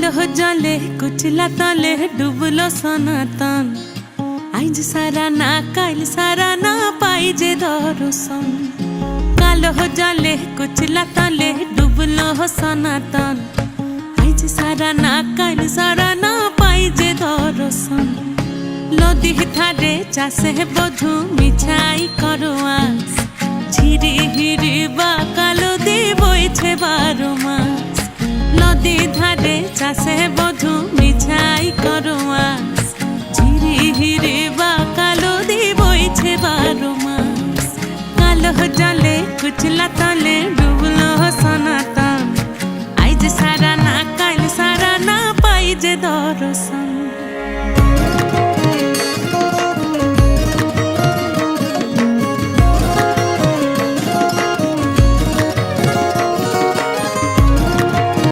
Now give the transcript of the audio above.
কালো জলে কুচলা তলে ডুবলো সনাতন। আইজ সারা না কাল সারা না পাই যে দর্শন। কালো জলে কুচলা তলে ডুবলো সনাতন। আইজ সারা না কাল সারা না পাই যে দর্শন। নদী ধারে চাষে বধু মিছাই করো আস। ঝিরি হিরি বা কালো দি বইছে 12 মাস। নদী ধারে চাষে বধু মিছাই করো আস। ঝিরি হিরি বা কালো দি বইছে 12 মাস। কালো জলে কুচলা তলে ডুবলো সনাতন। আইজ সারা না কাল সারা না পাই যে দর্শন।